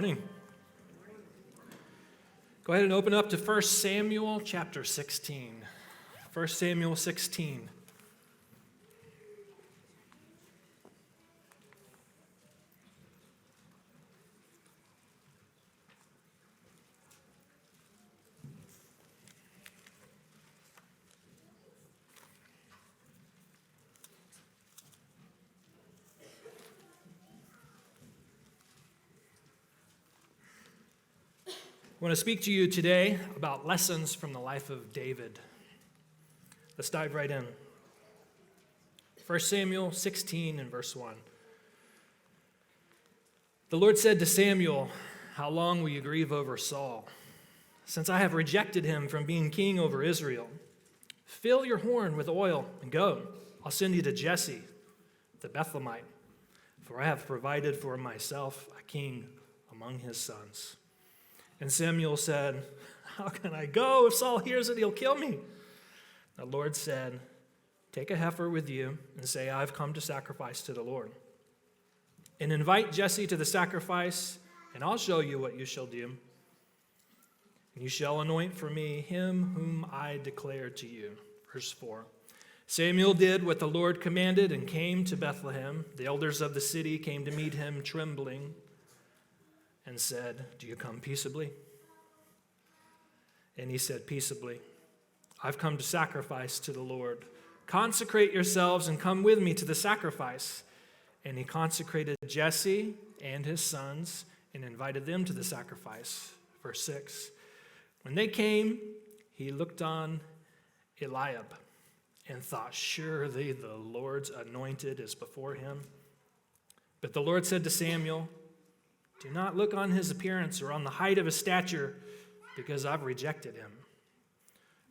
Morning. Go ahead and open up to 1 Samuel chapter 16. 1 Samuel 16. I want to speak to you today about lessons from the life of David. Let's dive right in. 1 Samuel 16 and verse 1. The Lord said to Samuel, "How long will you grieve over Saul, since I have rejected him from being king over Israel? Fill your horn with oil and go. I'll send you to Jesse, the Bethlehemite, for I have provided for myself a king among his sons." And Samuel said, "How can I go? If Saul hears it, he'll kill me." The Lord said, "Take a heifer with you and say, 'I've come to sacrifice to the Lord.' And invite Jesse to the sacrifice, and I'll show you what you shall do. And you shall anoint for me him whom I declare to you." Verse 4. Samuel did what the Lord commanded and came to Bethlehem. The elders of the city came to meet him trembling and said, "Do you come peaceably?" And he said, "Peaceably. I've come to sacrifice to the Lord. Consecrate yourselves and come with me to the sacrifice." And he consecrated Jesse and his sons and invited them to the sacrifice. Verse 6. When they came, he looked on Eliab and thought, "Surely the Lord's anointed is before him." But the Lord said to Samuel, "Do not look on his appearance or on the height of his stature, because I've rejected him.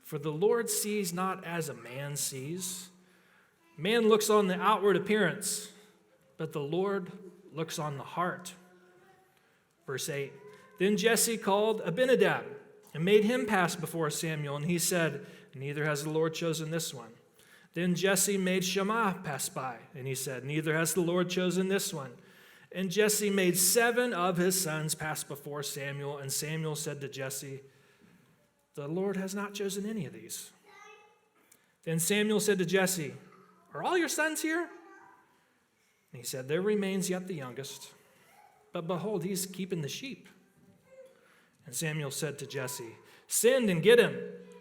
For the Lord sees not as a man sees. Man looks on the outward appearance, but the Lord looks on the heart." Verse 8. Then Jesse called Abinadab and made him pass before Samuel, and he said, "Neither has the Lord chosen this one." Then Jesse made Shammah pass by, and he said, "Neither has the Lord chosen this one." And Jesse made 7 of his sons pass before Samuel, and Samuel said to Jesse, "The Lord has not chosen any of these." Then Samuel said to Jesse, "Are all your sons here?" And he said, "There remains yet the youngest, but behold, he's keeping the sheep." And Samuel said to Jesse, "Send and get him,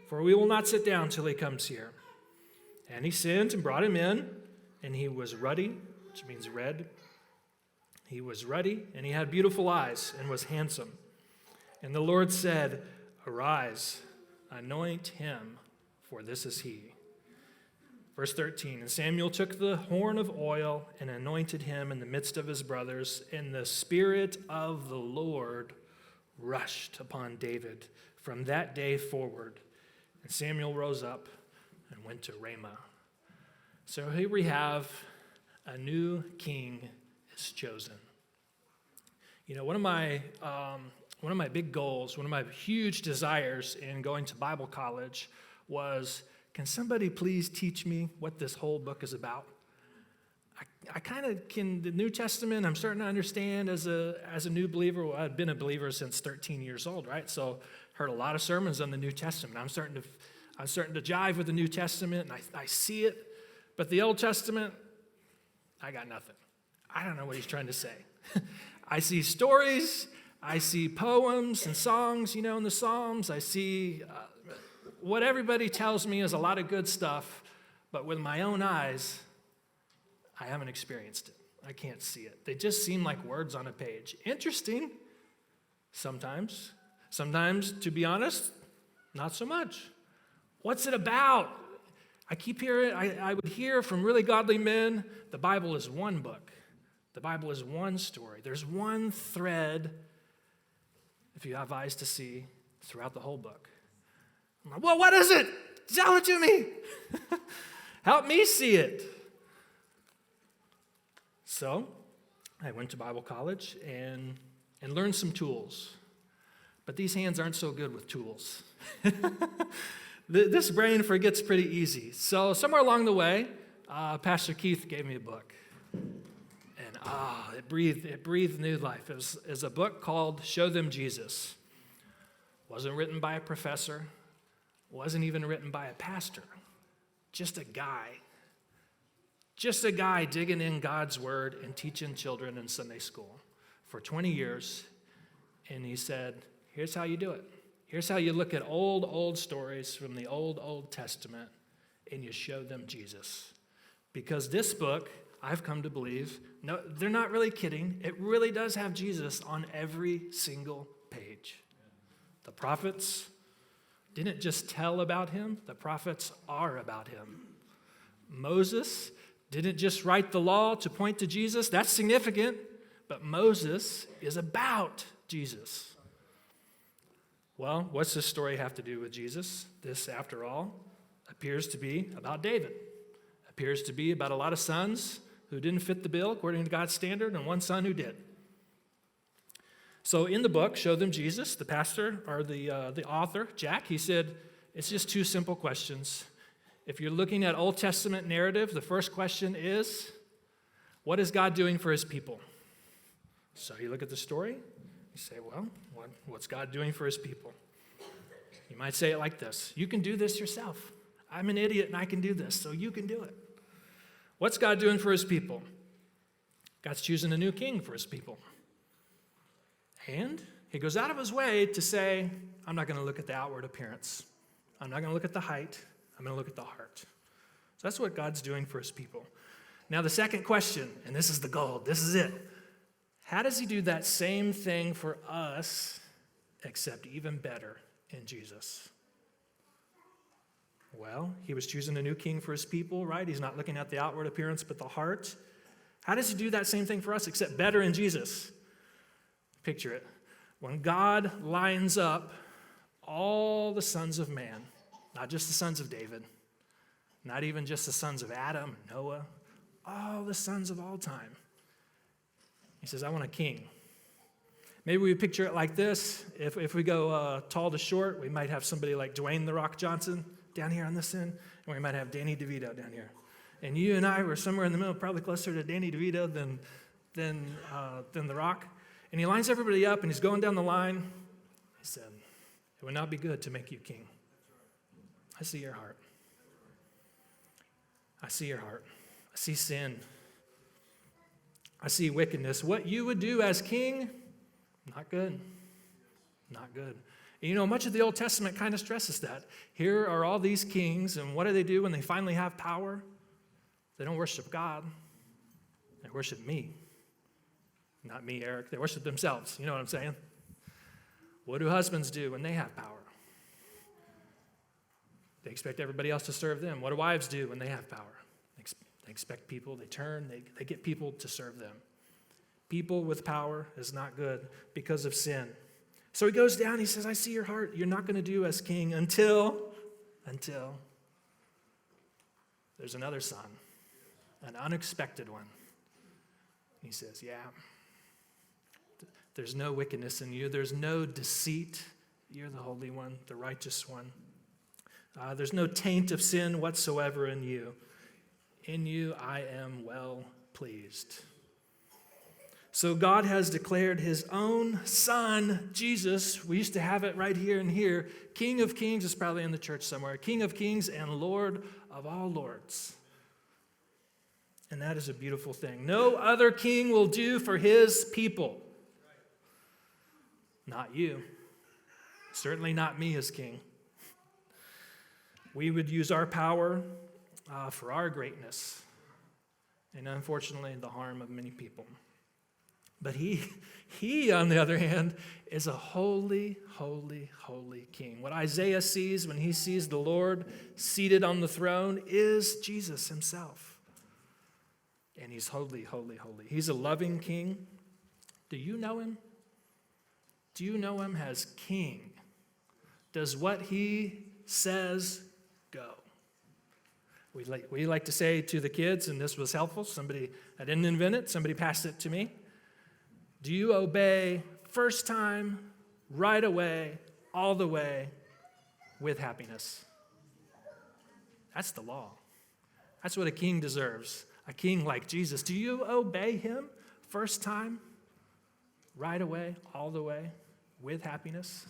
for we will not sit down till he comes here." And he sent and brought him in, and he was ruddy, which means red. He was ruddy, and he had beautiful eyes, and was handsome. And the Lord said, "Arise, anoint him, for this is he." Verse 13, and Samuel took the horn of oil and anointed him in the midst of his brothers, and the Spirit of the Lord rushed upon David from that day forward. And Samuel rose up and went to Ramah. So here we have a new king is chosen. You know, one of my big goals, one of my huge desires in going to Bible college was, can somebody please teach me what this whole book is about? I kind of can, the New Testament, I'm starting to understand as a new believer. Well, I've been a believer since 13 years old, right? So heard a lot of sermons on the New Testament. I'm starting to jive with the New Testament, and I see it. But the Old Testament, I got nothing. I don't know what he's trying to say. I see stories, I see poems and songs, in the Psalms. I see what everybody tells me is a lot of good stuff, but with my own eyes, I haven't experienced it. I can't see it. They just seem like words on a page. Interesting, sometimes. Sometimes, to be honest, not so much. What's it about? I keep hearing, I would hear from really godly men, the Bible is one book. The Bible is one story. There's one thread, if you have eyes to see, throughout the whole book. I'm like, well, what is it? Tell it to me. Help me see it. So I went to Bible college and learned some tools. But these hands aren't so good with tools. This brain forgets pretty easy. So somewhere along the way, Pastor Keith gave me a book. And it breathed new life. It was a book called Show Them Jesus. Wasn't written by a professor. Wasn't even written by a pastor. Just a guy digging in God's word and teaching children in Sunday school for 20 years. And he said, here's how you do it. Here's how you look at old stories from the Old Testament and you show them Jesus. Because this book, I've come to believe, no, they're not really kidding. It really does have Jesus on every single page. The prophets didn't just tell about him, the prophets are about him. Moses didn't just write the law to point to Jesus. That's significant, but Moses is about Jesus. Well, what's this story have to do with Jesus? This, after all, appears to be about David. Appears to be about a lot of sons who didn't fit the bill according to God's standard, and one son who did. So in the book, Show Them Jesus, the pastor, or the author, Jack, he said, it's just two simple questions. If you're looking at Old Testament narrative, the first question is, what is God doing for his people? So you look at the story, you say, well, what's God doing for his people? You might say it like this: you can do this yourself. I'm an idiot and I can do this, so you can do it. What's God doing for his people? God's choosing a new king for his people. And he goes out of his way to say, I'm not going to look at the outward appearance. I'm not going to look at the height. I'm going to look at the heart. So that's what God's doing for his people. Now the second question, and this is the gold, this is it. How does he do that same thing for us, except even better in Jesus? Well, he was choosing a new king for his people, right? He's not looking at the outward appearance, but the heart. How does he do that same thing for us, except better in Jesus? Picture it. When God lines up all the sons of man, not just the sons of David, not even just the sons of Adam, Noah, all the sons of all time. He says, I want a king. Maybe we picture it like this. If we go tall to short, we might have somebody like Dwayne "The Rock" Johnson down here on this end, and we might have Danny DeVito down here. And you and I were somewhere in the middle, probably closer to Danny DeVito than The Rock. And he lines everybody up, and he's going down the line. He said, it would not be good to make you king. I see your heart. I see your heart. I see sin. I see wickedness. What you would do as king, not good. Not good. And you know, much of the Old Testament kind of stresses that. Here are all these kings, and what do when they finally have power? They don't worship God. They worship me. Not me, Eric. They worship themselves. You know what I'm saying? What do husbands do when they have power? They expect everybody else to serve them. What do wives do when they have power? They expect people, they turn, they get people to serve them. People with power is not good because of sin. So he goes down, he says, I see your heart. You're not going to do as king until there's another son, an unexpected one. He says, yeah, there's no wickedness in you. There's no deceit. You're the Holy One, the righteous one. There's no taint of sin whatsoever in you. In you I am well pleased. So God has declared his own son, Jesus. We used to have it right here and here. King of kings is probably in the church somewhere. King of kings and Lord of all lords. And that is a beautiful thing. No other king will do for his people. Not you. Certainly not me as king. We would use our power for our greatness. And unfortunately, the harm of many people. But he, on the other hand, is a holy, holy, holy king. What Isaiah sees when he sees the Lord seated on the throne is Jesus himself. And he's holy, holy, holy. He's a loving king. Do you know him? Do you know him as king? Does what he says go? We like to say to the kids, and this was helpful, I didn't invent it, somebody passed it to me. Do you obey first time, right away, all the way, with happiness? That's the law. That's what a king deserves. A king like Jesus. Do you obey him first time, right away, all the way, with happiness?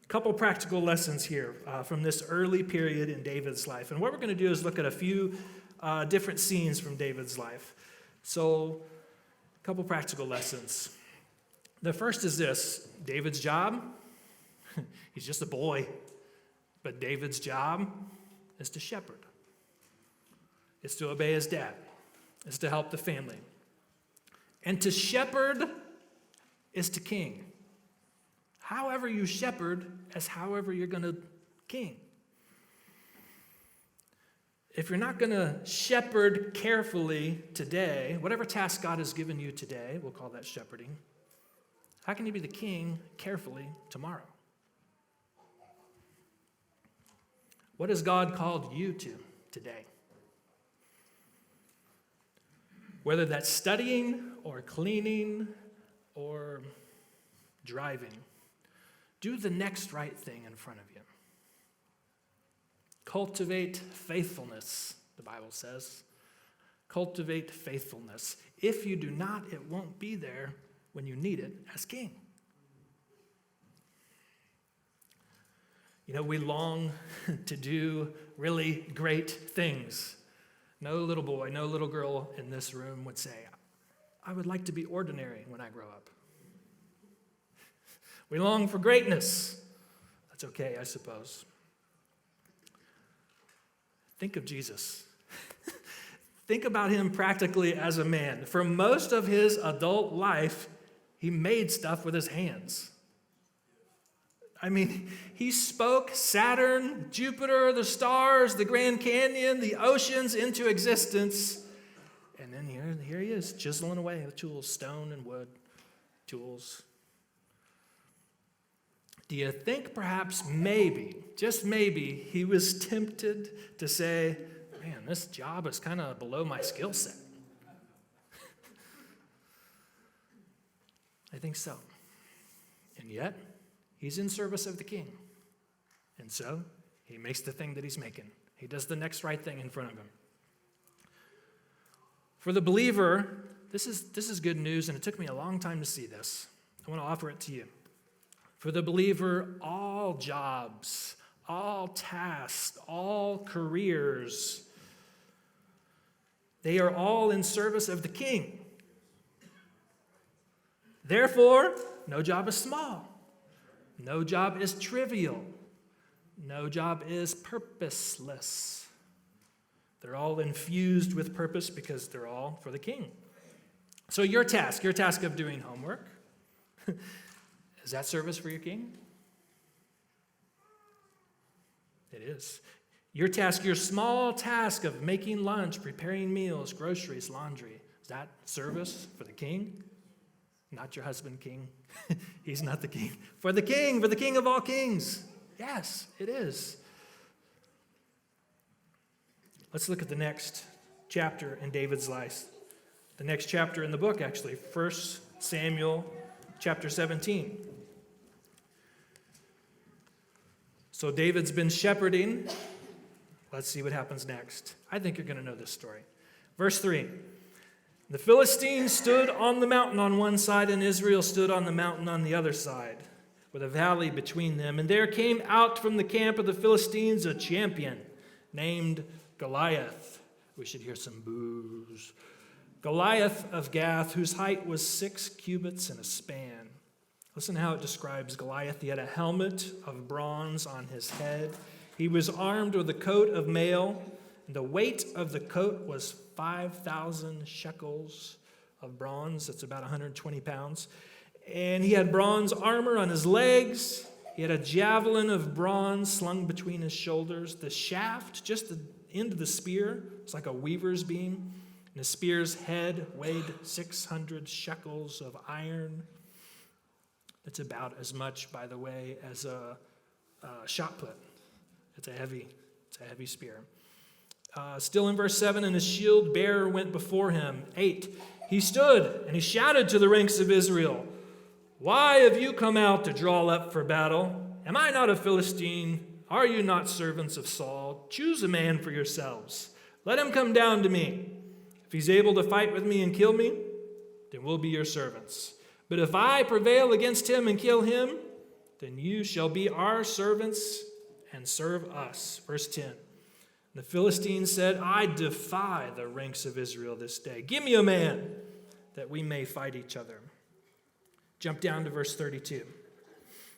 A couple practical lessons here from this early period in David's life. And what we're going to do is look at a few different scenes from David's life. So, a couple practical lessons. The first is this: David's job, he's just a boy, but David's job is to shepherd. It's to obey his dad. It's to help the family. And to shepherd is to king. However you shepherd is however you're going to king. If you're not going to shepherd carefully today, whatever task God has given you today, we'll call that shepherding, how can you be the king carefully tomorrow? What has God called you to today? Whether that's studying or cleaning or driving, do the next right thing in front of you. Cultivate faithfulness, the Bible says. Cultivate faithfulness. If you do not, it won't be there when you need it as king. You know, we long to do really great things. No little boy, no little girl in this room would say, I would like to be ordinary when I grow up. We long for greatness. That's okay, I suppose. Think of Jesus. Think about him practically as a man. For most of his adult life, he made stuff with his hands. I mean, he spoke Saturn, Jupiter, the stars, the Grand Canyon, the oceans into existence. And then here he is, chiseling away with tools, stone and wood, tools. Do you think perhaps maybe, just maybe, he was tempted to say, man, this job is kind of below my skill set? I think so. And yet, he's in service of the king. And so, he makes the thing that he's making. He does the next right thing in front of him. For the believer, this is good news, and it took me a long time to see this. I want to offer it to you. For the believer, all jobs, all tasks, all careers, they are all in service of the king. Therefore, no job is small. No job is trivial. No job is purposeless. They're all infused with purpose because they're all for the king. So your task of doing homework, is that service for your king? It is. Your small task of making lunch, preparing meals, groceries, laundry, is that service for the king? Not your husband, king. He's not the king. For the king of all kings. Yes, it is. Let's look at the next chapter in David's life. The next chapter in the book, actually, 1 Samuel chapter 17. So David's been shepherding. Let's see what happens next. I think you're going to know this story. Verse 3. The Philistines stood on the mountain on one side, and Israel stood on the mountain on the other side, with a valley between them. And there came out from the camp of the Philistines a champion named Goliath. We should hear some boos. Goliath of Gath, whose height was 6 cubits and a span. Listen how it describes Goliath. He had a helmet of bronze on his head. He was armed with a coat of mail, and the weight of the coat was 5,000 shekels of bronze. That's about 120 pounds. And he had bronze armor on his legs. He had a javelin of bronze slung between his shoulders. The shaft, just the end of the spear, was like a weaver's beam. And the spear's head weighed 600 shekels of iron. It's about as much, by the way, as a shot put. It's a heavy spear. Still in verse 7, and his shield bearer went before him. 8, he stood and he shouted to the ranks of Israel, why have you come out to draw up for battle? Am I not a Philistine? Are you not servants of Saul? Choose a man for yourselves. Let him come down to me. If If he's able to fight with me and kill me, then we'll be your servants. But if I prevail against him and kill him, then you shall be our servants and serve us." Verse 10. The Philistines said, "I defy the ranks of Israel this day. Give me a man that we may fight each other." Jump down to verse 32.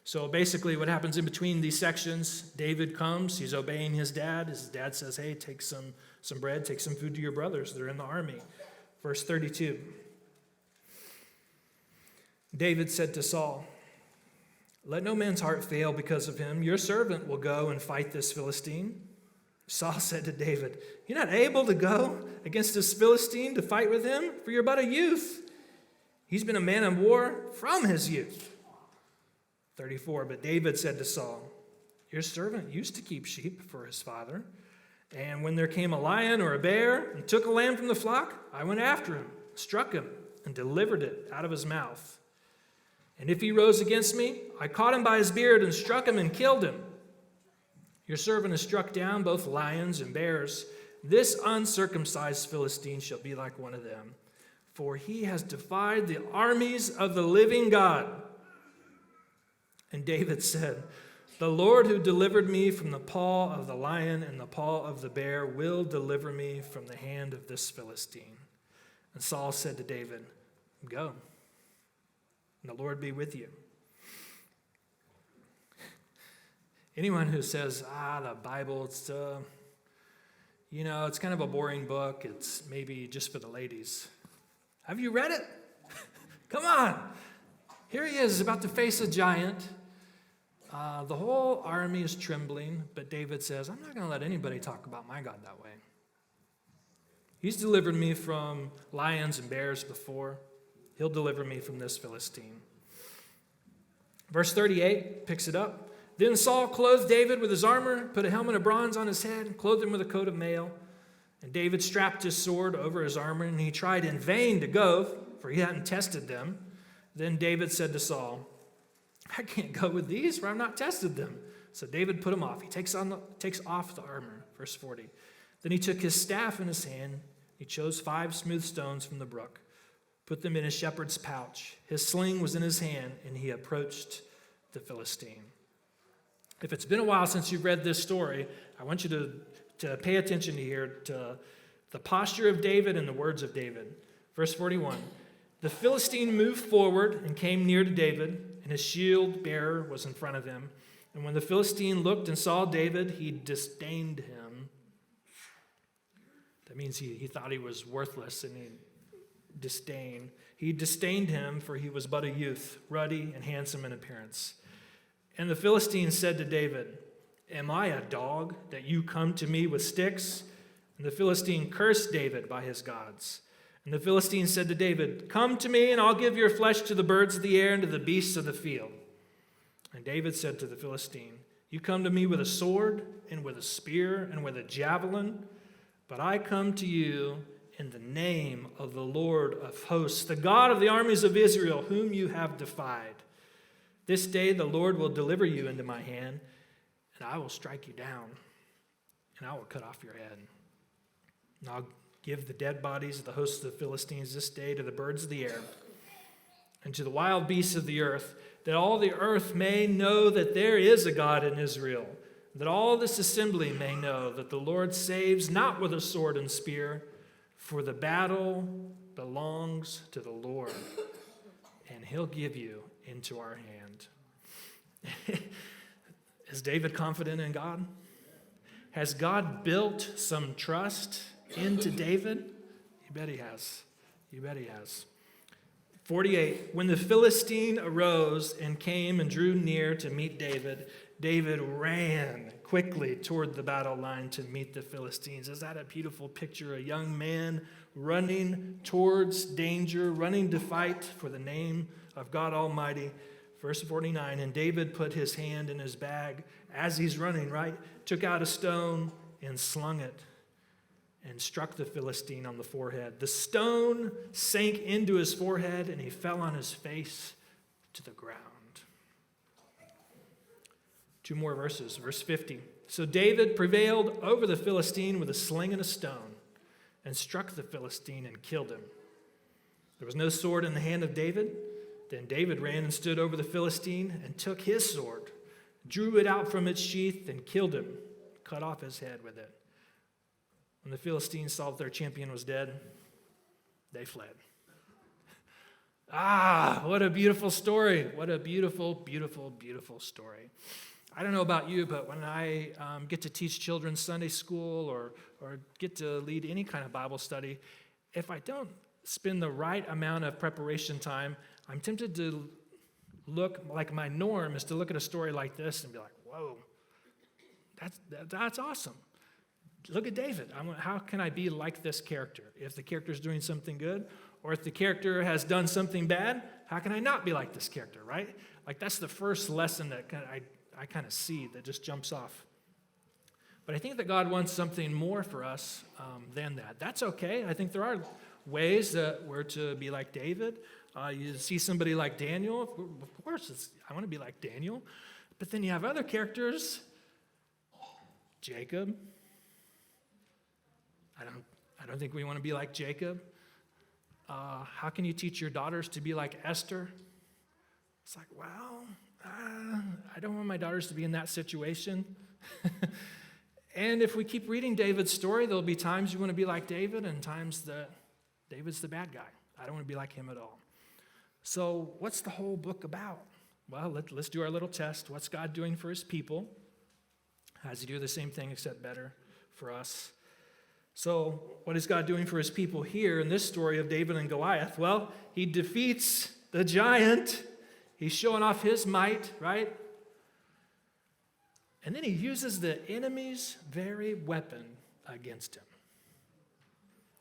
So basically what happens in between these sections, David comes, he's obeying his dad. His dad says, "Hey, take some bread, take some food to your brothers. They're in the army." Verse 32. David said to Saul, "Let no man's heart fail because of him. Your servant will go and fight this Philistine." Saul said to David, "You're not able to go against this Philistine to fight with him, for you're but a youth. He's been a man of war from his youth." 34, but David said to Saul, "Your servant used to keep sheep for his father, and when there came a lion or a bear and took a lamb from the flock, I went after him, struck him, and delivered it out of his mouth. And if he rose against me, I caught him by his beard and struck him and killed him. Your servant has struck down both lions and bears. This uncircumcised Philistine shall be like one of them, for he has defied the armies of the living God." And David said, "The Lord who delivered me from the paw of the lion and the paw of the bear will deliver me from the hand of this Philistine." And Saul said to David, "Go, and the Lord be with you." Anyone who says, the Bible, it's kind of a boring book. It's maybe just for the ladies. Have you read it? Come on. Here he is about to face a giant. The whole army is trembling, but David says, "I'm not going to let anybody talk about my God that way. He's delivered me from lions and bears before. He'll deliver me from this Philistine." Verse 38 picks it up. Then Saul clothed David with his armor, put a helmet of bronze on his head, and clothed him with a coat of mail. And David strapped his sword over his armor, and he tried in vain to go, for he hadn't tested them. Then David said to Saul, "I can't go with these, for I've not tested them." So David put him off. He takes off the armor. Verse 40. Then he took his staff in his hand. He chose 5 smooth stones from the brook, put them in his shepherd's pouch. His sling was in his hand, and he approached the Philistine. If it's been a while since you've read this story, I want you to pay attention to the posture of David and the words of David. Verse 41, the Philistine moved forward and came near to David, and his shield bearer was in front of him. And when the Philistine looked and saw David, he disdained him. That means he thought he was worthless, and he disdained him, for he was but a youth, ruddy and handsome in appearance. And the Philistine said to David, "Am I a dog that you come to me with sticks?" And the Philistine cursed David by his gods. And the Philistine said to David, "Come to me, and I'll give your flesh to the birds of the air and to the beasts of the field." And David said to the Philistine, "You come to me with a sword and with a spear and with a javelin, but I come to you in the name of the Lord of hosts, the God of the armies of Israel, whom you have defied. This day the Lord will deliver you into my hand, and I will strike you down, and I will cut off your head. And I'll give the dead bodies of the hosts of the Philistines this day to the birds of the air and to the wild beasts of the earth, that all the earth may know that there is a God in Israel, that all this assembly may know that the Lord saves not with a sword and spear, for the battle belongs to the Lord, and he'll give you into our hand." Is David confident in God? Has God built some trust into David? You bet he has. You bet he has. 48, when the Philistine arose and came and drew near to meet David, David ran quickly toward the battle line to meet the Philistines. Is that a beautiful picture? A young man running towards danger, running to fight for the name of God Almighty. Verse 49, and David put his hand in his bag as he's running, right? Took out a stone and slung it and struck the Philistine on the forehead. The stone sank into his forehead, and he fell on his face to the ground. 2 more verses. Verse 50. So David prevailed over the Philistine with a sling and a stone. and struck the Philistine and killed him. There was no sword in the hand of David. Then David ran and stood over the Philistine and took his sword, drew it out from its sheath, and killed him, cut off his head with it. When the Philistines saw that their champion was dead, they fled. What a beautiful story. What a beautiful, beautiful, beautiful story. I don't know about you, but when I get to teach children Sunday school or get to lead any kind of Bible study, if I don't spend the right amount of preparation time, I'm tempted to look like my norm is to look at a story like this and be like, whoa, that's awesome. Look at David. How can I be like this character? If the character is doing something good, or if the character has done something bad, how can I not be like this character, right? Like that's the first lesson that I kind of see that just jumps off. But I think that God wants something more for us than that. That's okay. I think there are ways that we're to be like David. You see somebody like Daniel, of course, I want to be like Daniel. But then you have other characters, Jacob. I don't think we want to be like Jacob. How can you teach your daughters to be like Esther? It's like, well, I don't want my daughters to be in that situation. And if we keep reading David's story, there'll be times you want to be like David and times that David's the bad guy. I don't want to be like him at all. So what's the whole book about? Well, let's do our little test. What's God doing for his people? How does he do the same thing except better for us? So what is God doing for his people here in this story of David and Goliath? Well, he defeats the giant. He's showing off his might, right? And then he uses the enemy's very weapon against him.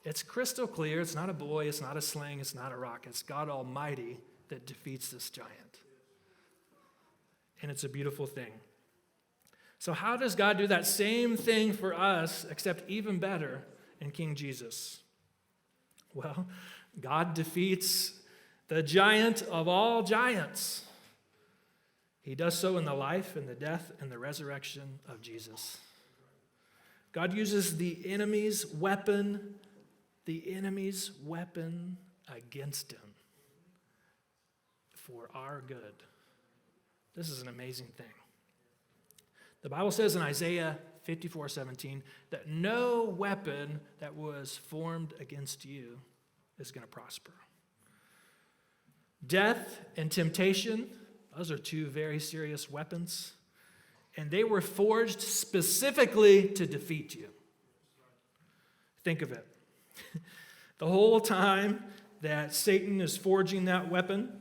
It's crystal clear. It's not a boy. It's not a sling. It's not a rock. It's God Almighty that defeats this giant. And it's a beautiful thing. So how does God do that same thing for us, except even better in King Jesus? Well, God defeats the giant of all giants. He does so in the life and the death and the resurrection of Jesus. God uses the enemy's weapon against him for our good. This is an amazing thing. The Bible says in Isaiah 54:17 that no weapon that was formed against you is going to prosper. Death and temptation, those are two very serious weapons, and they were forged specifically to defeat you. Think of it. The whole time that Satan is forging that weapon,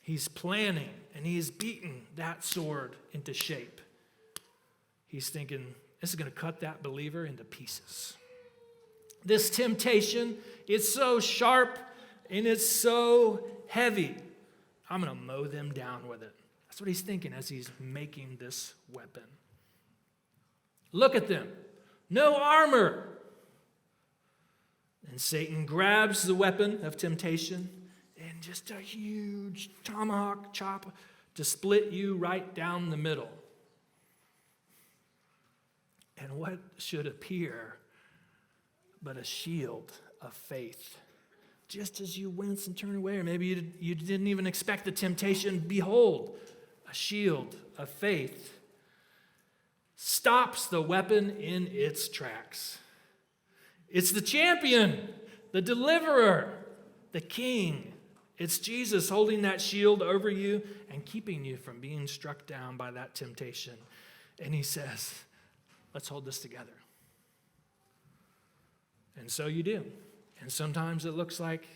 he's planning and he's beating that sword into shape. He's thinking, this is going to cut that believer into pieces. This temptation, it's so sharp and it's so heavy. I'm going to mow them down with it. That's what he's thinking as he's making this weapon. Look at them. No armor. And Satan grabs the weapon of temptation and just a huge tomahawk chop to split you right down the middle. And what should appear but a shield of faith? Just as you wince and turn away, or maybe you didn't even expect the temptation, behold, a shield of faith stops the weapon in its tracks. It's the champion, the deliverer, the king. It's Jesus holding that shield over you and keeping you from being struck down by that temptation. And he says, let's hold this together. And so you do. And sometimes it looks like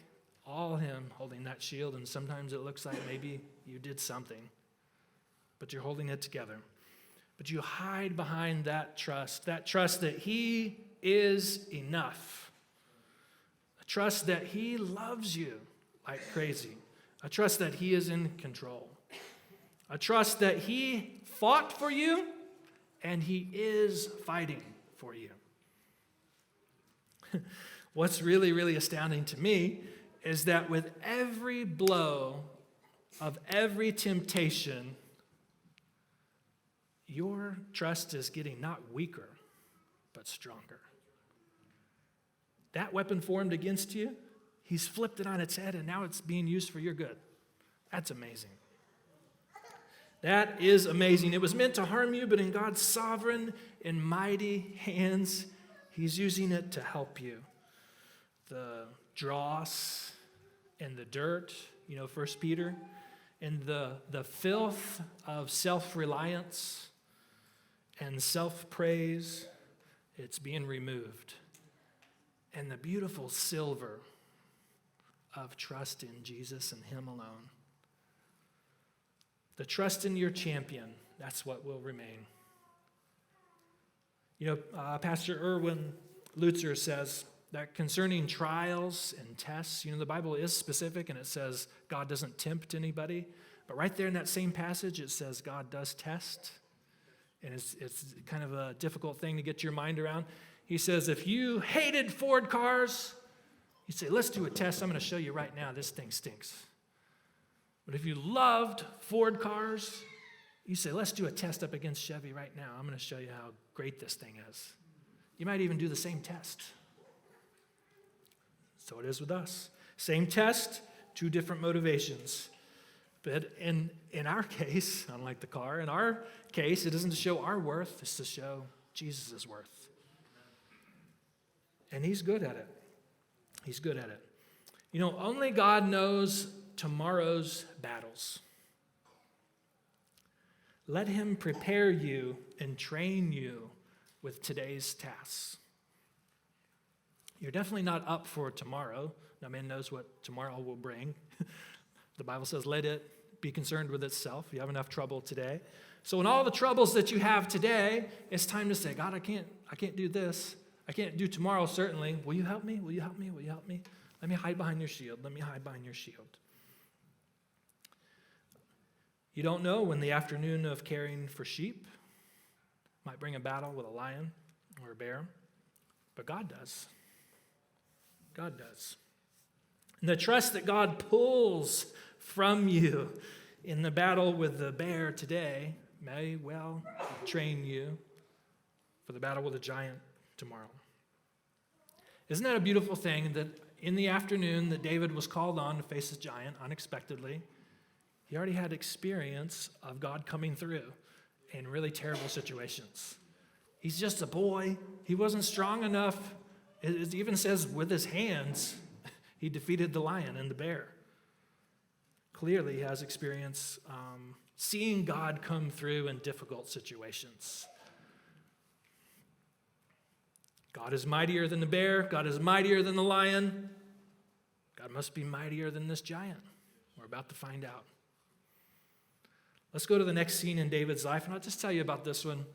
all him holding that shield, and sometimes it looks like maybe you did something, but you're holding it together. But you hide behind that trust that he is enough, a trust that he loves you like crazy, a trust that he is in control, a trust that he fought for you and he is fighting for you. What's really, really astounding to me is that with every blow of every temptation, your trust is getting not weaker, but stronger. that weapon formed against you, he's flipped it on its head and now it's being used for your good. That's amazing. That is amazing. It was meant to harm you, but in God's sovereign and mighty hands, he's using it to help you. The dross and the dirt, 1 Peter, and the filth of self-reliance and self-praise, it's being removed. And the beautiful silver of trust in Jesus and him alone. The trust in your champion, that's what will remain. Pastor Erwin Lutzer says that concerning trials and tests, the Bible is specific and it says God doesn't tempt anybody. But right there in that same passage, it says God does test. And it's kind of a difficult thing to get your mind around. He says, if you hated Ford cars, you say, let's do a test. I'm going to show you right now. This thing stinks. But if you loved Ford cars, you say, let's do a test up against Chevy right now. I'm going to show you how great this thing is. You might even do the same test. So it is with us. Same test, two different motivations. But in our case, unlike the car, in our case, it isn't to show our worth, it's to show Jesus' worth. And he's good at it. He's good at it. Only God knows tomorrow's battles. Let him prepare you and train you with today's tasks. You're definitely not up for tomorrow. No man knows what tomorrow will bring. The Bible says, let it be concerned with itself. You have enough trouble today. So in all the troubles that you have today, it's time to say, God, I can't do this. I can't do tomorrow, certainly. Will you help me? Will you help me? Will you help me? Let me hide behind your shield. Let me hide behind your shield. You don't know when the afternoon of caring for sheep might bring a battle with a lion or a bear, but God does. God does. And the trust that God pulls from you in the battle with the bear today may well train you for the battle with the giant tomorrow. Isn't that a beautiful thing that in the afternoon that David was called on to face a giant unexpectedly, he already had experience of God coming through in really terrible situations. He's just a boy. He wasn't strong enough. It even says with his hands, he defeated the lion and the bear. Clearly, he has experience seeing God come through in difficult situations. God is mightier than the bear. God is mightier than the lion. God must be mightier than this giant. We're about to find out. Let's go to the next scene in David's life, and I'll just tell you about this one.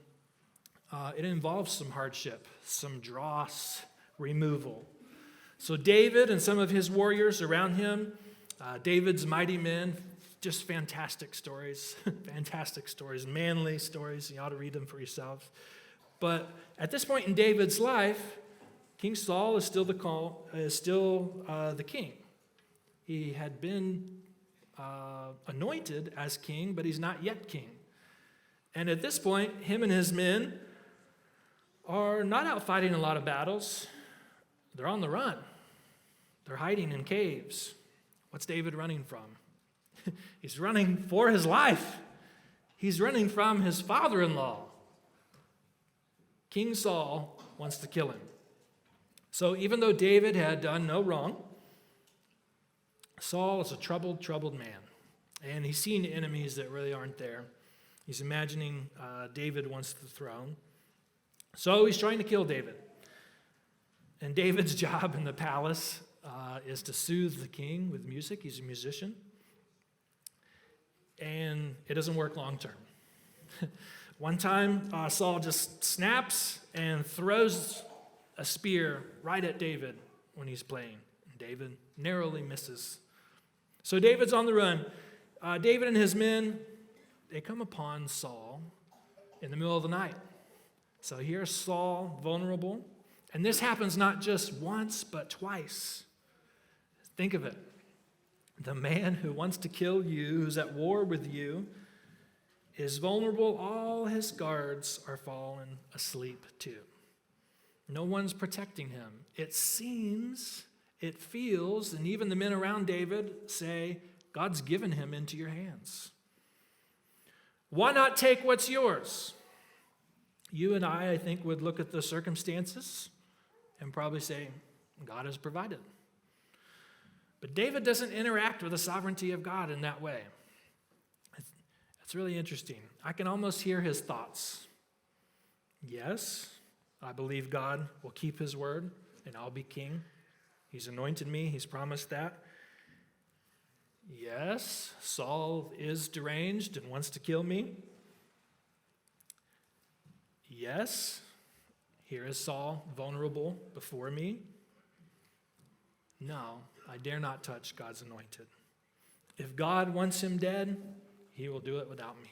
It involves some hardship, some dross removal. So David and some of his warriors around him, David's mighty men, just fantastic stories, manly stories. You ought to read them for yourself. But at this point in David's life, King Saul is still the king. He had been anointed as king, but he's not yet king. And at this point, him and his men are not out fighting a lot of battles. They're on the run. They're hiding in caves. What's David running from? He's running for his life. He's running from his father-in-law. King Saul wants to kill him. So even though David had done no wrong, Saul is a troubled man. And he's seen enemies that really aren't there. He's imagining David wants the throne. So he's trying to kill David. And David's job in the palace is to soothe the king with music. He's a musician. And it doesn't work long term. One time, Saul just snaps and throws a spear right at David when he's playing. David narrowly misses. So David's on the run. David and his men, they come upon Saul in the middle of the night. So here's Saul vulnerable. And this happens not just once, but twice. Think of it. The man who wants to kill you, who's at war with you, is vulnerable. All his guards are fallen asleep too. No one's protecting him. It seems, it feels, and even the men around David say, God's given him into your hands. Why not take what's yours? You and I think, would look at the circumstances and probably say, God has provided. But David doesn't interact with the sovereignty of God in that way. It's really interesting. I can almost hear his thoughts. Yes, I believe God will keep his word and I'll be king. He's anointed me. He's promised that. Yes, Saul is deranged and wants to kill me. Yes, here is Saul vulnerable before me. No, I dare not touch God's anointed. If God wants him dead, he will do it without me.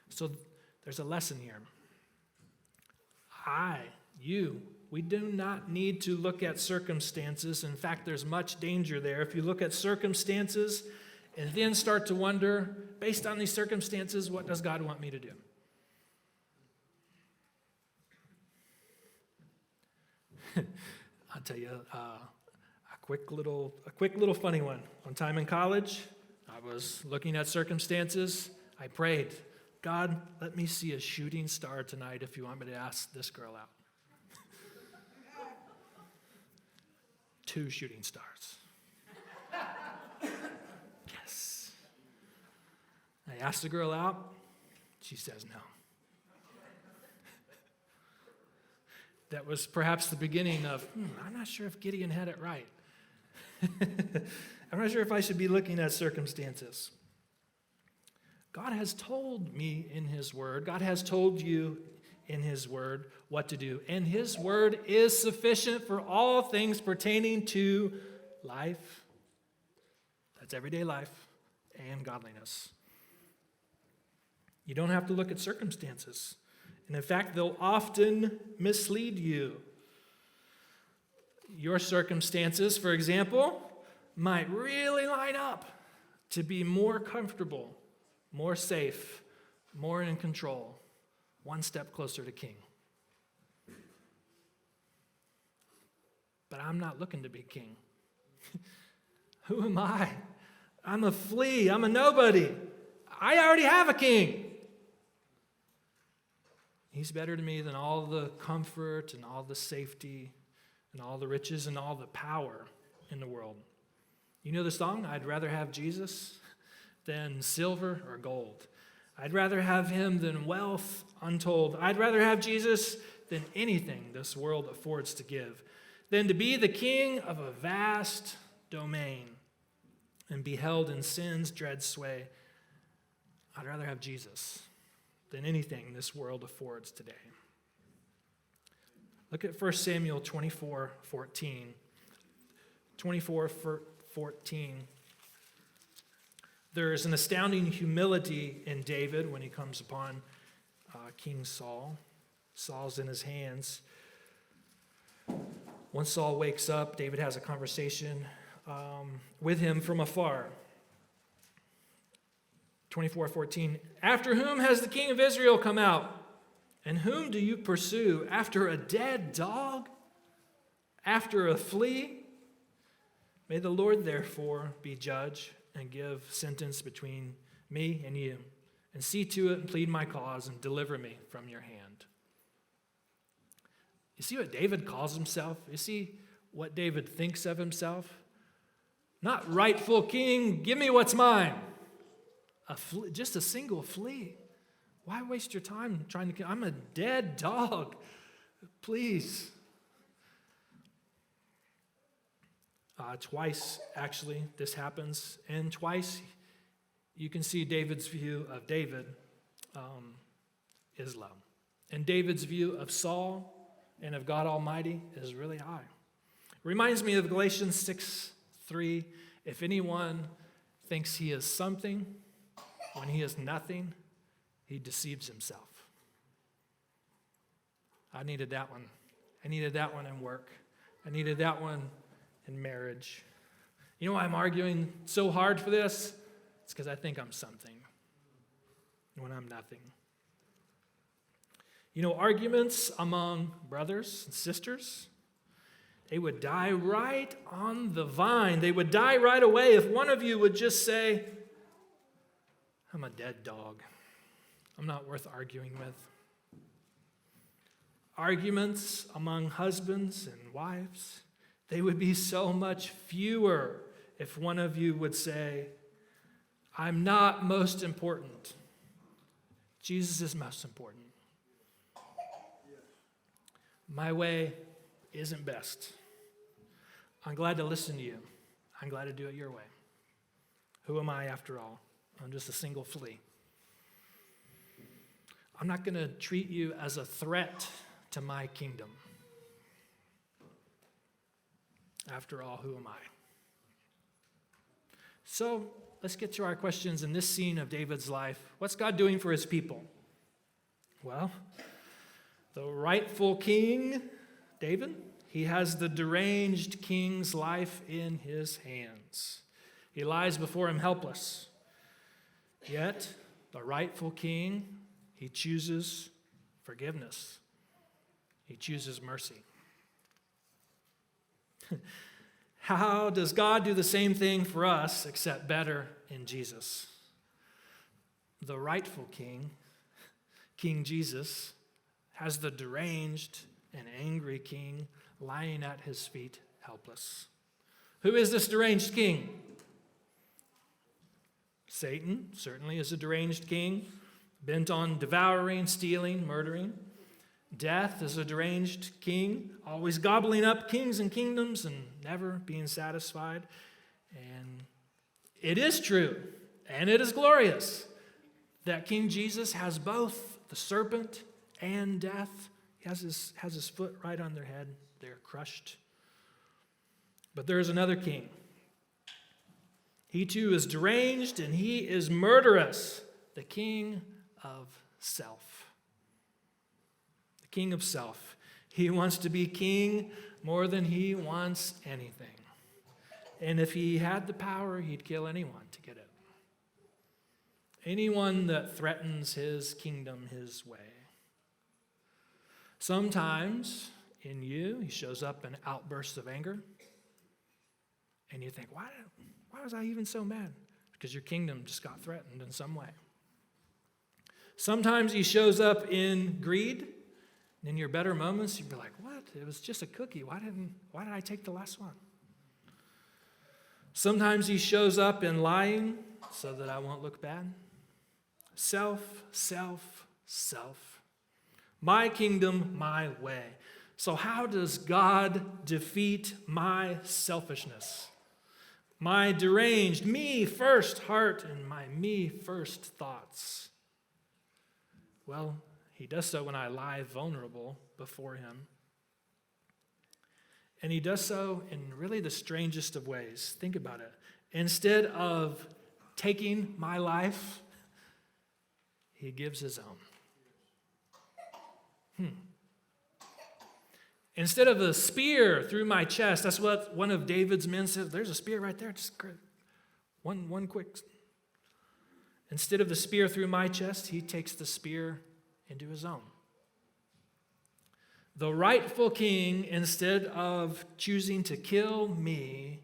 So there's a lesson here. We do not need to look at circumstances. In fact, there's much danger there. If you look at circumstances and then start to wonder, based on these circumstances, what does God want me to do? I'll tell you a quick little funny one. One time in college, I was looking at circumstances. I prayed, God, let me see a shooting star tonight if you want me to ask this girl out. 2 shooting stars. Yes. I asked the girl out. She says no. That was perhaps the beginning of, I'm not sure if Gideon had it right. I'm not sure if I should be looking at circumstances. God has told me in his word, God has told you in his word what to do. And his word is sufficient for all things pertaining to life. That's everyday life and godliness. You don't have to look at circumstances. And in fact, they'll often mislead you. Your circumstances, for example, might really line up to be more comfortable, more safe, more in control, one step closer to king. But I'm not looking to be king. Who am I? I'm a flea. I'm a nobody. I already have a king. He's better to me than all the comfort and all the safety and all the riches and all the power in the world. You know the song, I'd rather have Jesus than silver or gold. I'd rather have him than wealth untold. I'd rather have Jesus than anything this world affords to give, than to be the king of a vast domain and be held in sin's dread sway. I'd rather have Jesus than anything this world affords today. Look at 1 Samuel 24:14. 24:14. There is an astounding humility in David when he comes upon King Saul. Saul's in his hands. Once Saul wakes up, David has a conversation with him from afar. 24:14. After whom has the king of Israel come out? And whom do you pursue? After a dead dog? After a flea? May the Lord therefore be judge and give sentence between me and you, and see to it and plead my cause and deliver me from your hand. You see what David calls himself? You see what David thinks of himself? Not rightful king, give me what's mine. Just a single flea. Why waste your time trying to kill? I'm a dead dog. Please. Twice, actually, this happens. And twice, you can see David's view of David is low. And David's view of Saul and of God Almighty is really high. Reminds me of Galatians 6:3. If anyone thinks he is something when he is nothing, he deceives himself. I needed that one. I needed that one in work. I needed that one in marriage. You know why I'm arguing so hard for this? It's because I think I'm something when I'm nothing. Arguments among brothers and sisters, they would die right on the vine. They would die right away if one of you would just say, I'm a dead dog. I'm not worth arguing with. Arguments among husbands and wives, they would be so much fewer if one of you would say, I'm not most important. Jesus is most important. My way isn't best. I'm glad to listen to you. I'm glad to do it your way. Who am I after all? I'm just a single flea. I'm not going to treat you as a threat to my kingdom. After all, who am I? So let's get to our questions in this scene of David's life. What's God doing for his people? Well, the rightful king, David, he has the deranged king's life in his hands. He lies before him helpless. Yet, the rightful king, he chooses forgiveness. He chooses mercy. How does God do the same thing for us, except better in Jesus? The rightful king, King Jesus, has the deranged and angry king lying at his feet, helpless. Who is this deranged king? Satan certainly is a deranged king, bent on devouring, stealing, murdering. Death is a deranged king, always gobbling up kings and kingdoms and never being satisfied. And it is true, and it is glorious, that King Jesus has both the serpent and death. He has his foot right on their head. They're crushed. But there is another king. He too is deranged, and he is murderous, the king of self. The king of self. He wants to be king more than he wants anything. And if he had the power, he'd kill anyone to get it. Anyone that threatens his kingdom his way. Sometimes in you, he shows up in outbursts of anger. And you think, why was I even so mad? Because your kingdom just got threatened in some way. Sometimes he shows up in greed. And in your better moments, you'd be like, what? It was just a cookie. Why did I take the last one? Sometimes he shows up in lying so that I won't look bad. Self, self, self. My kingdom, my way. So how does God defeat my selfishness? My deranged, me first heart and my me first thoughts? Well, he does so when I lie vulnerable before him. And he does so in really the strangest of ways. Think about it. Instead of taking my life, he gives his own. Instead of a spear through my chest, that's what one of David's men said. There's a spear right there. Just one quick. Instead of the spear through my chest, he takes the spear into his own. The rightful king, instead of choosing to kill me,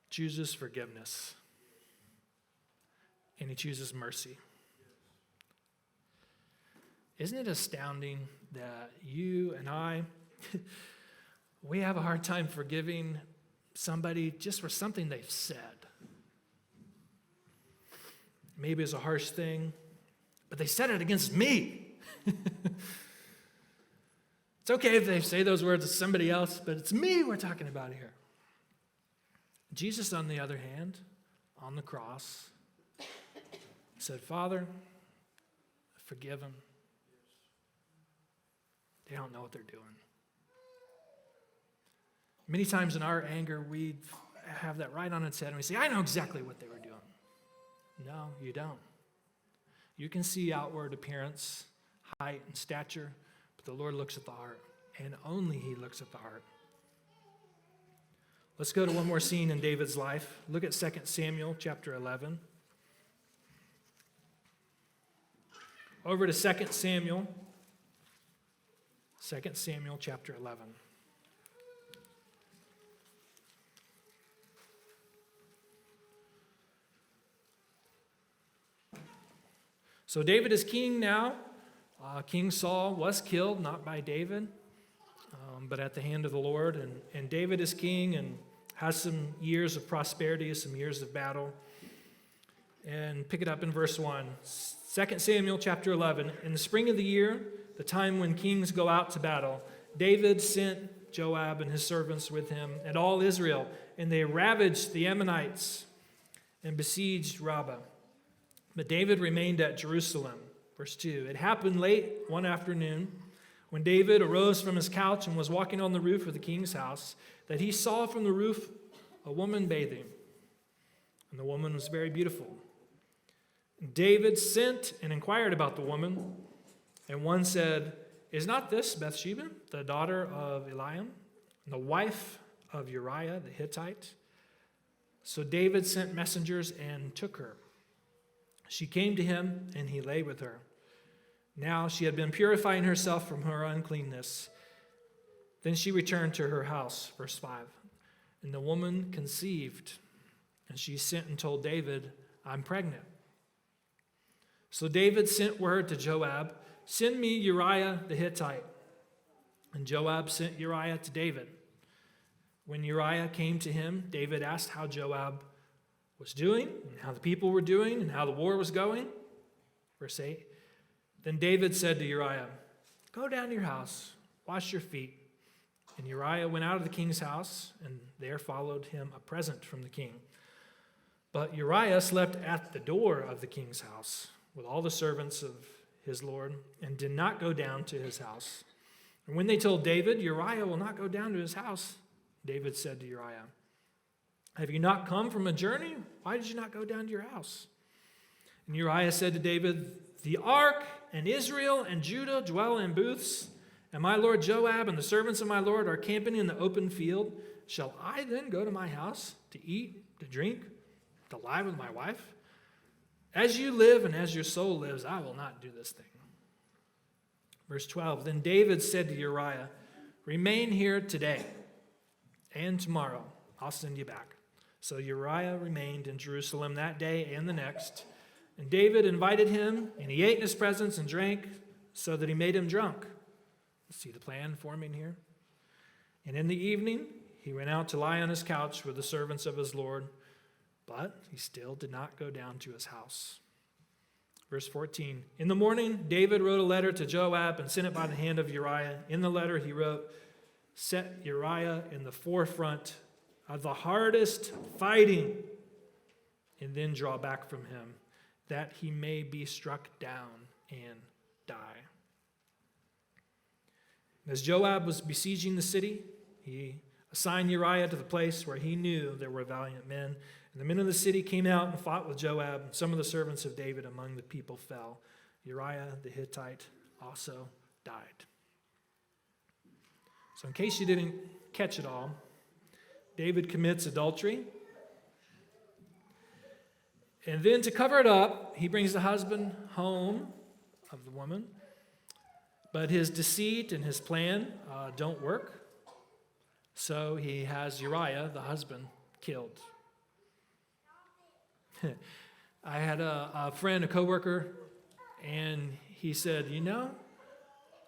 chooses forgiveness. And he chooses mercy. Isn't it astounding that you and I, we have a hard time forgiving somebody just for something they've said? Maybe it's a harsh thing, but they said it against me. It's okay if they say those words to somebody else, but it's me we're talking about here. Jesus, on the other hand, on the cross, said, Father, forgive them. They don't know what they're doing. Many times in our anger, we have that right on its head, and we say, I know exactly what they were doing. No, you don't. You can see outward appearance, height, and stature, but the Lord looks at the heart, and only he looks at the heart. Let's go to one more scene in David's life. Look at 2 Samuel chapter 11. Over to 2 Samuel 2 Samuel chapter 11. So David is king now. King Saul was killed, not by David, but at the hand of the Lord. And David is king and has some years of prosperity, some years of battle. And pick it up in verse 1. 2 Samuel chapter 11. In the spring of the year, the time when kings go out to battle, David sent Joab and his servants with him and all Israel, and they ravaged the Ammonites and besieged Rabbah. But David remained at Jerusalem. Verse 2. It happened late one afternoon when David arose from his couch and was walking on the roof of the king's house that he saw from the roof a woman bathing. And the woman was very beautiful. David sent and inquired about the woman. And one said, "Is not this Bathsheba, the daughter of Eliam, the wife of Uriah the Hittite?" So David sent messengers and took her. She came to him, and he lay with her. Now she had been purifying herself from her uncleanness. Then she returned to her house, verse 5. And the woman conceived, and she sent and told David, "I'm pregnant." So David sent word to Joab, "Send me Uriah the Hittite." And Joab sent Uriah to David. When Uriah came to him, David asked how Joab was doing, and how the people were doing, and how the war was going. Verse 8. Then David said to Uriah, "Go down to your house, wash your feet." And Uriah went out of the king's house, and there followed him a present from the king. But Uriah slept at the door of the king's house with all the servants of his lord, and did not go down to his house. And when they told David, "Uriah will not go down to his house," David said to Uriah, "Have you not come from a journey? Why did you not go down to your house?" And Uriah said to David, "The ark and Israel and Judah dwell in booths, and my lord Joab and the servants of my lord are camping in the open field. Shall I then go to my house to eat, to drink, to lie with my wife? As you live and as your soul lives, I will not do this thing." Verse 12, Then David said to Uriah, "Remain here today, and tomorrow I'll send you back." So Uriah remained in Jerusalem that day and the next. And David invited him, and he ate in his presence and drank so that he made him drunk. See the plan forming here? And in the evening, he went out to lie on his couch with the servants of his Lord, but he still did not go down to his house. Verse 14, In the morning, David wrote a letter to Joab and sent it by the hand of Uriah. In the letter he wrote, "Set Uriah in the forefront of the hardest fighting, and then draw back from him, that he may be struck down and die." As Joab was besieging the city, he assigned Uriah to the place where he knew there were valiant men. And the men of the city came out and fought with Joab, and some of the servants of David among the people fell. Uriah the Hittite also died. So in case you didn't catch it all, David commits adultery. And then to cover it up, he brings the husband home of the woman. But his deceit and his plan don't work. So he has Uriah, the husband, killed. I had a friend, a coworker, and he said,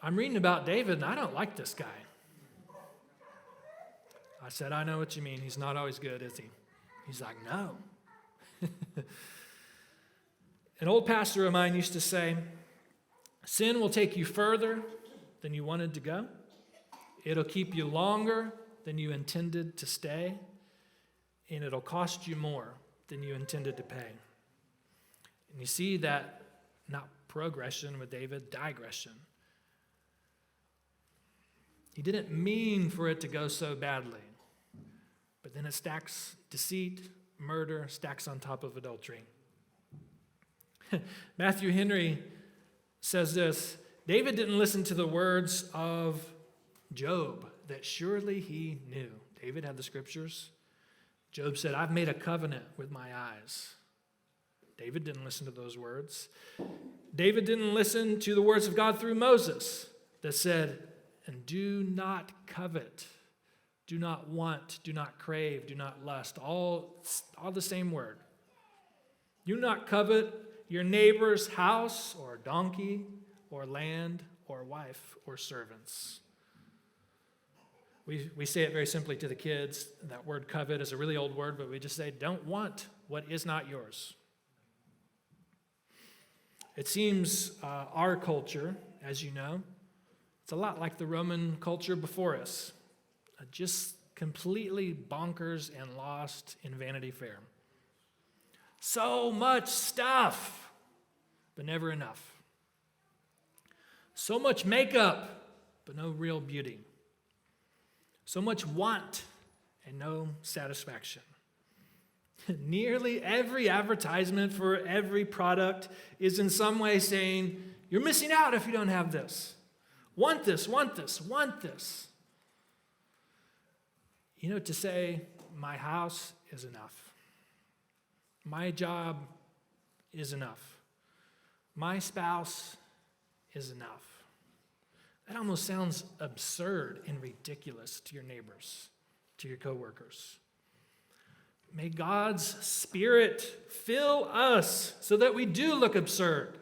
I'm reading about David, and I don't like this guy. I said, "I know what you mean. He's not always good, is he?" He's like, "No." An old pastor of mine used to say, "Sin will take you further than you wanted to go. It'll keep you longer than you intended to stay. And it'll cost you more than you intended to pay." And you see that not progression with David, digression. He didn't mean for it to go so badly. But then it stacks deceit, murder, stacks on top of adultery. Matthew Henry says this, David didn't listen to the words of Job that surely he knew. David had the scriptures. Job said, "I've made a covenant with my eyes." David didn't listen to those words. David didn't listen to the words of God through Moses that said, And do not covet. Do not want, do not crave, do not lust. All the same word. Do not covet your neighbor's house or donkey or land or wife or servants. We say it very simply to the kids. That word covet is a really old word, but we just say, don't want what is not yours. It seems our culture, as you know, it's a lot like the Roman culture before us. Just completely bonkers and lost in Vanity Fair. So much stuff, but never enough. So much makeup, but no real beauty. So much want and no satisfaction. Nearly every advertisement for every product is in some way saying, you're missing out if you don't have this. Want this, want this, want this. You know, to say, my house is enough. My job is enough. My spouse is enough. That almost sounds absurd and ridiculous to your neighbors, to your coworkers. May God's Spirit fill us so that we do look absurd.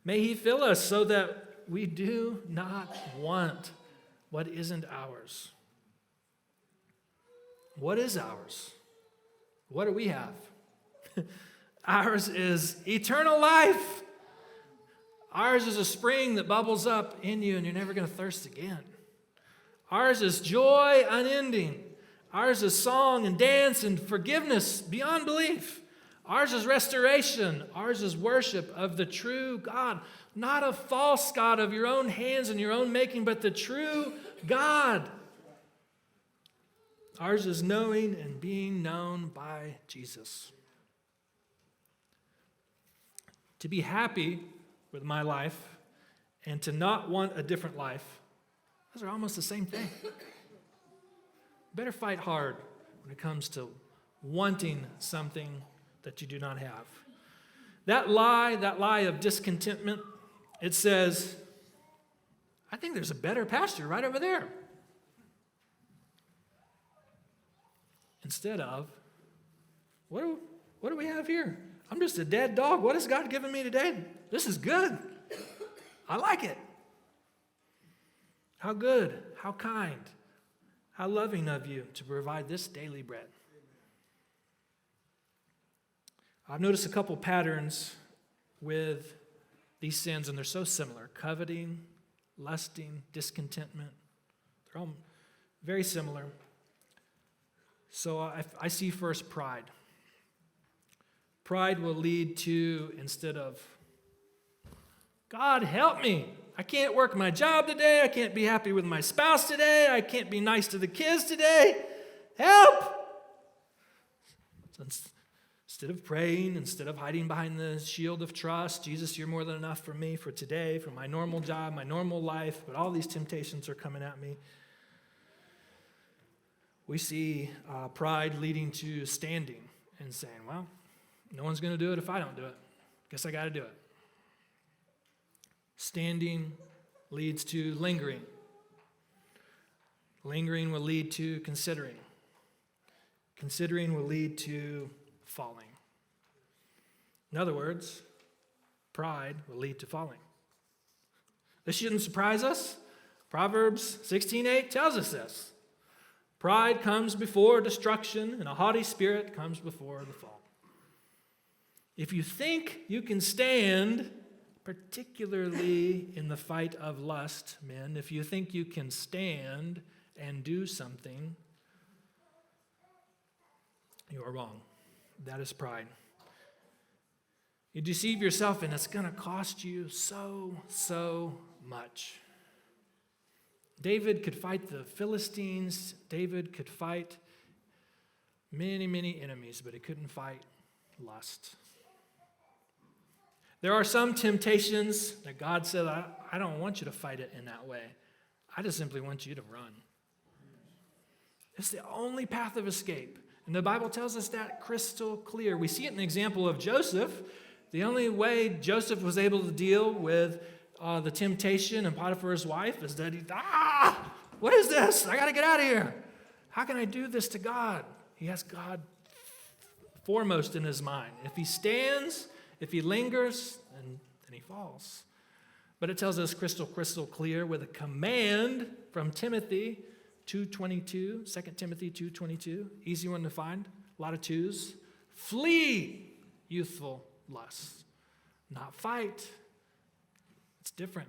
May He fill us so that we do not want what isn't ours. What is ours? What do we have? Ours is eternal life. Ours is a spring that bubbles up in you and you're never going to thirst again. Ours is joy unending. Ours is song and dance and forgiveness beyond belief. Ours is restoration. Ours is worship of the true God. Not a false God of your own hands and your own making, but the true God. Ours is knowing and being known by Jesus. To be happy with my life and to not want a different life, those are almost the same thing. Better fight hard when it comes to wanting something that you do not have. That lie of discontentment, it says, I think there's a better pasture right over there. Instead of, what do we have here? I'm just a dead dog. What has God given me today? This is good. I like it. How good, how kind, how loving of you to provide this daily bread. I've noticed a couple patterns with these sins, and they're so similar. Coveting, lusting, discontentment. They're all very similar. So I see first pride. Pride will lead to, instead of, God help me. I can't work my job today. I can't be happy with my spouse today. I can't be nice to the kids today. Help! So instead of praying, instead of hiding behind the shield of trust, Jesus, you're more than enough for me, for today, for my normal job, my normal life, but all these temptations are coming at me. We see pride leading to standing and saying, well, no one's going to do it if I don't do it. Guess I got to do it. Standing leads to lingering. Lingering will lead to considering. Considering will lead to falling. In other words, pride will lead to falling. This shouldn't surprise us. Proverbs 16:8 tells us this. Pride comes before destruction, and a haughty spirit comes before the fall. If you think you can stand, particularly in the fight of lust, men, if you think you can stand and do something, you are wrong. That is pride. You deceive yourself, and it's going to cost you so much. David could fight the Philistines. David could fight many enemies, but he couldn't fight lust. There are some temptations that God said, I don't want you to fight it in that way. I just simply want you to run. It's the only path of escape. And the Bible tells us that crystal clear. We see it in the example of Joseph. The only way Joseph was able to deal with the temptation in Potiphar's wife is that what is this? I got to get out of here. How can I do this to God? He has God foremost in his mind. If he stands, if he lingers, then he falls. But it tells us crystal clear with a command from Timothy 2:22, 2 Timothy 2:22, easy one to find, a lot of twos. Flee youthful lusts, not fight. It's different.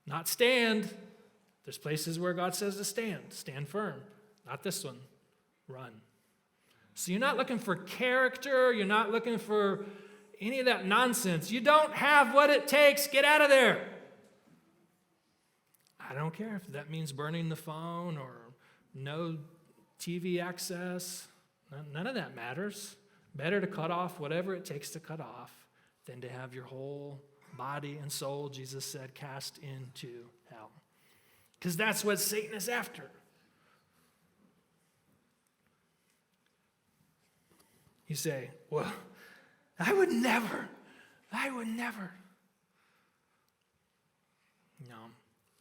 Not stand. There's places where God says to stand. Stand firm. Not this one. Run. So you're not looking for character. You're not looking for any of that nonsense. You don't have what it takes. Get out of there. I don't care if that means burning the phone or no TV access. None of that matters. Better to cut off whatever it takes to cut off than to have your whole body and soul, Jesus said, cast into hell. Because that's what Satan is after. You say, well, I would never. No,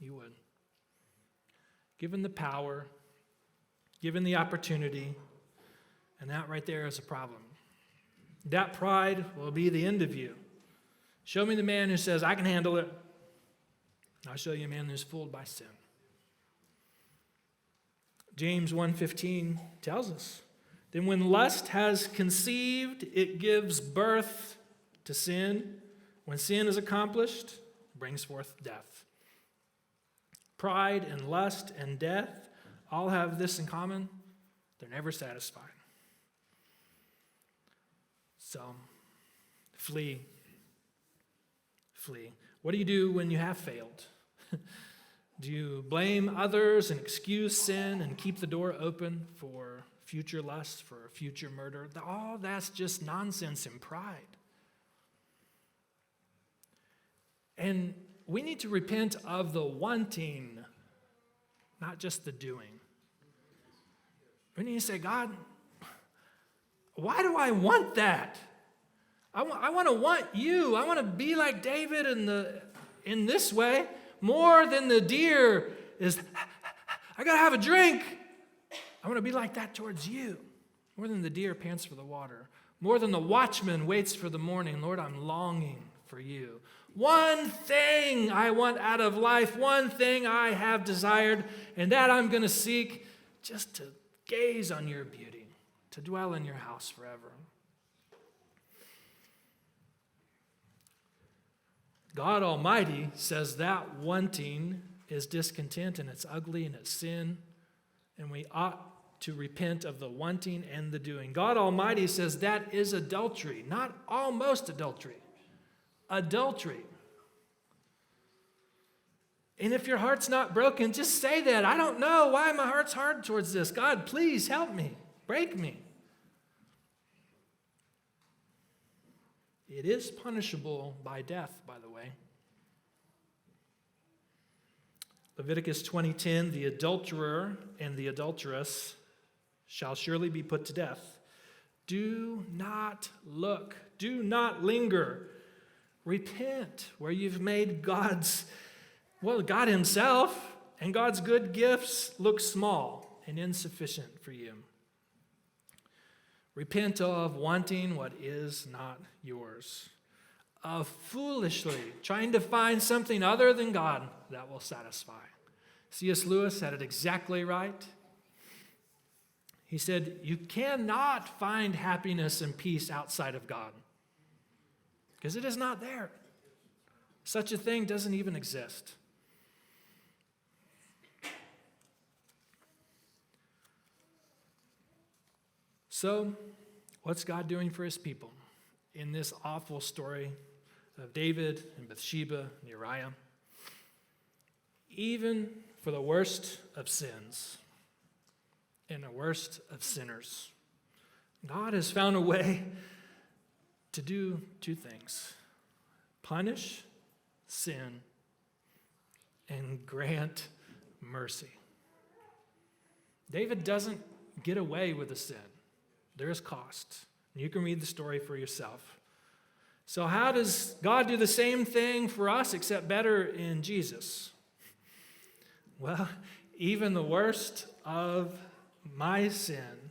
you would. Given the power, given the opportunity, and that right there is a problem. That pride will be the end of you. Show me the man who says, I can handle it. I'll show you a man who's fooled by sin. James 1:15 tells us, then when lust has conceived, it gives birth to sin. When sin is accomplished, it brings forth death. Pride and lust and death all have this in common. They're never satisfied. So, flee. Flee. What do you do when you have failed? Do you blame others and excuse sin and keep the door open for future lust, for future murder? All that's just nonsense and pride. And we need to repent of the wanting, not just the doing. We need to say, God, why do I want that? I want to want you. I want to be like David in this way, more than the deer is, I got to have a drink. I want to be like that towards you, more than the deer pants for the water, more than the watchman waits for the morning. Lord, I'm longing for you. One thing I want out of life, one thing I have desired, and that I'm going to seek, just to gaze on your beauty, to dwell in your house forever. God Almighty says that wanting is discontent and it's ugly and it's sin, and we ought to repent of the wanting and the doing. God Almighty says that is adultery, not almost adultery. Adultery. And if your heart's not broken, just say that. I don't know why my heart's hard towards this. God, please help me. Break me. It is punishable by death, by the way. Leviticus 20:10, the adulterer and the adulteress shall surely be put to death. Do not look. Do not linger. Repent where you've made God himself and God's good gifts look small and insufficient for you. Repent of wanting what is not yours, of foolishly trying to find something other than God that will satisfy. C.S. Lewis had it exactly right. He said, you cannot find happiness and peace outside of God because it is not there. Such a thing doesn't even exist. So, what's God doing for his people in this awful story of David and Bathsheba and Uriah? Even for the worst of sins and the worst of sinners, God has found a way to do two things: punish sin and grant mercy. David doesn't get away with the sin. There is cost. You can read the story for yourself. So how does God do the same thing for us except better in Jesus? Well, even the worst of my sin,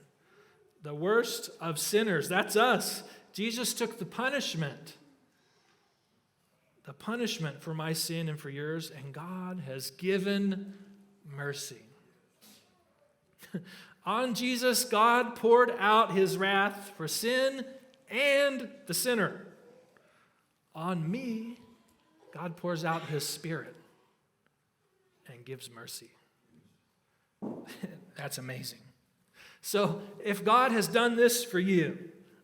the worst of sinners, that's us. Jesus took the punishment for my sin and for yours, and God has given mercy. On Jesus, God poured out his wrath for sin and the sinner. On me, God pours out his Spirit and gives mercy. That's amazing. So if God has done this for you,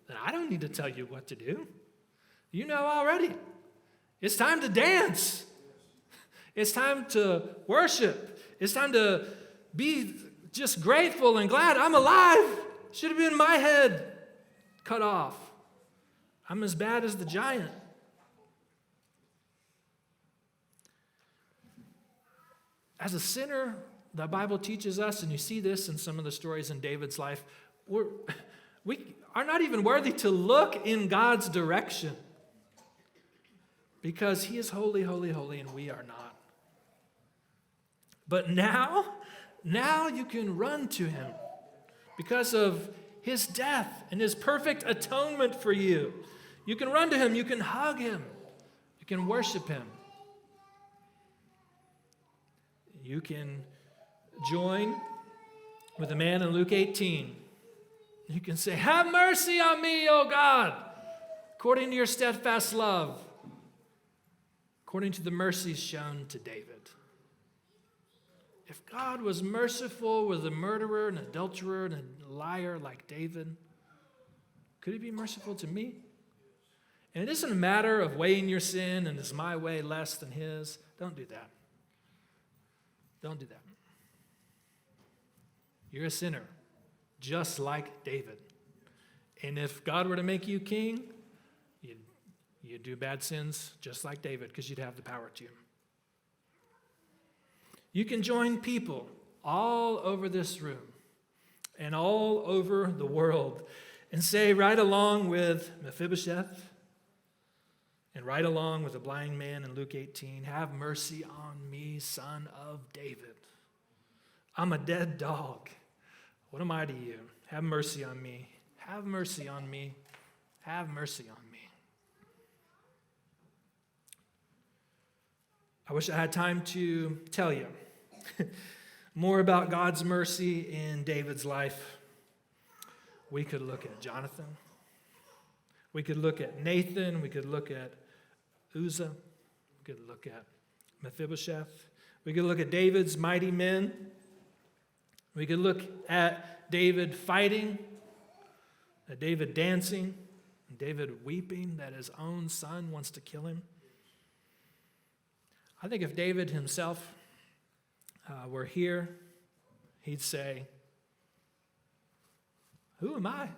then I don't need to tell you what to do. You know already. It's time to dance. It's time to worship. It's time to be just grateful and glad. I'm alive. Should have been my head cut off. I'm as bad as the giant. As a sinner, the Bible teaches us, and you see this in some of the stories in David's life, we are not even worthy to look in God's direction because he is holy, holy, holy, and we are not. But now you can run to him because of his death and his perfect atonement for you. You can run to him, you can hug him, you can worship him. You can join with the man in Luke 18. You can say, "Have mercy on me, O God, according to your steadfast love, according to the mercies shown to David." If God was merciful with a murderer, an adulterer, and a liar like David, could he be merciful to me? And it isn't a matter of weighing your sin and is my way less than his. Don't do that. Don't do that. You're a sinner, just like David. And if God were to make you king, you'd do bad sins just like David because you'd have the power to. You can join people all over this room and all over the world and say right along with Mephibosheth and right along with the blind man in Luke 18, "Have mercy on me, son of David. I'm a dead dog. What am I to you? Have mercy on me. Have mercy on me. Have mercy on me." I wish I had time to tell you more about God's mercy in David's life. We could look at Jonathan. We could look at Nathan. We could look at Uzzah. We could look at Mephibosheth. We could look at David's mighty men. We could look at David fighting, at David dancing, and David weeping that his own son wants to kill him. I think if David himself were here, he'd say, "Who am I?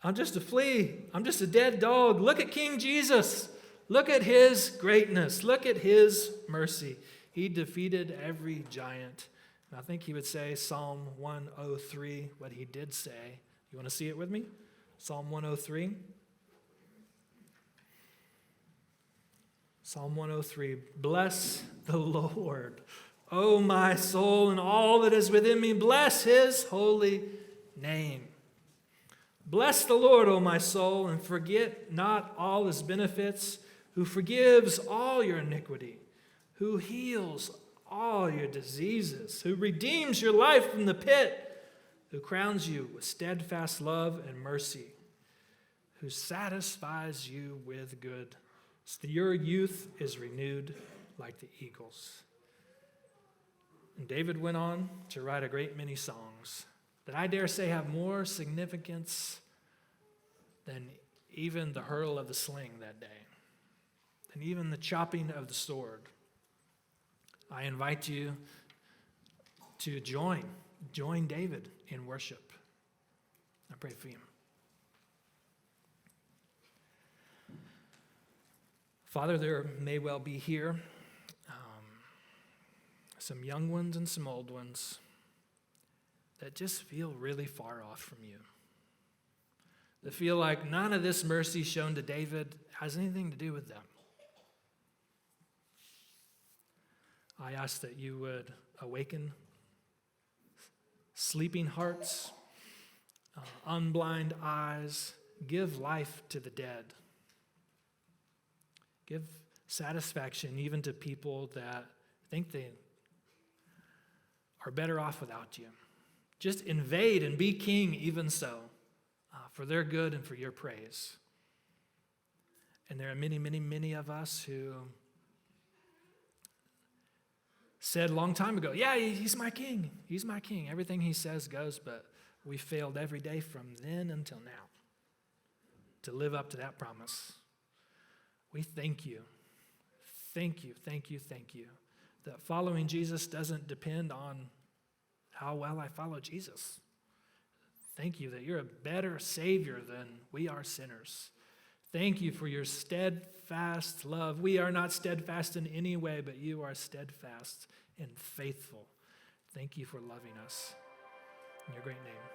I'm just a flea. I'm just a dead dog. Look at King Jesus. Look at his greatness. Look at his mercy. He defeated every giant." And I think he would say Psalm 103, what he did say. You want to see it with me? Psalm 103. Psalm 103, "Bless the Lord, O my soul, and all that is within me. Bless his holy name. Bless the Lord, O my soul, and forget not all his benefits, who forgives all your iniquity, who heals all your diseases, who redeems your life from the pit, who crowns you with steadfast love and mercy, who satisfies you with good, so that your youth is renewed like the eagles." And David went on to write a great many songs that I dare say have more significance than even the hurl of the sling that day, than even the chopping of the sword. I invite you to join David in worship. I pray for you. Father, there may well be here some young ones and some old ones that just feel really far off from you. that feel like none of this mercy shown to David has anything to do with them. I ask that you would awaken sleeping hearts, unblind eyes, give life to the dead. Give satisfaction even to people that think they are better off without you. Just invade and be king even so, for their good and for your praise. And there are many, many, many of us who said a long time ago, yeah, he's my king. He's my king. Everything he says goes, but we failed every day from then until now to live up to that promise. We thank you. Thank you, thank you, thank you. That following Jesus doesn't depend on how well I follow Jesus. Thank you that you're a better Savior than we are sinners. Thank you for your steadfast love. We are not steadfast in any way, but you are steadfast and faithful. Thank you for loving us. In your great name.